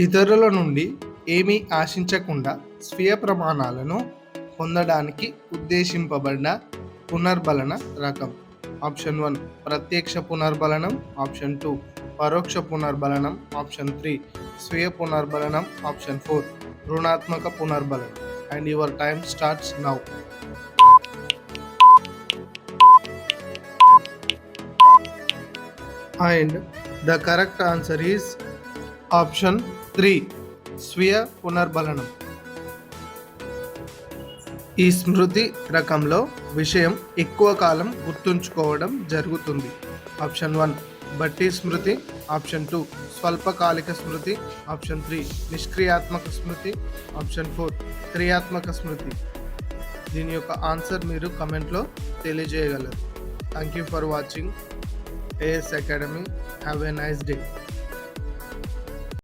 ఇతరుల నుండి ఏమీ ఆశించకుండా స్వీయ ప్రమాణాలను పొందడానికి ఉద్దేశింపబడిన పునర్బలన రకం. ఆప్షన్ 1 ప్రత్యక్ష పునర్బలనం, ఆప్షన్ 2 పరోక్ష పునర్బలనం, ఆప్షన్ 3 స్వీయ పునర్బలనం, ఆప్షన్ 4 రుణాత్మక పునర్బలనం. And your time starts now. And the correct answer is option 3 స్వీయ పునర్బలనం. ఈ స్మృతి రకంలో విషయం ఎక్కువ కాలం గుర్తుంచుకోవడం జరుగుతుంది. ఆప్షన్ 1 బట్టి స్మృతి, ఆప్షన్ 2 స్వల్పకాలిక స్మృతి, ఆప్షన్ 3 నిష్క్రియాత్మక స్మృతి, ఆప్షన్ 4 క్రియాత్మక స్మృతి. దీని యొక్క ఆన్సర్ మీరు కమెంట్లో తెలియజేయగలరు. Thank you for watching AS Academy. Have a nice day.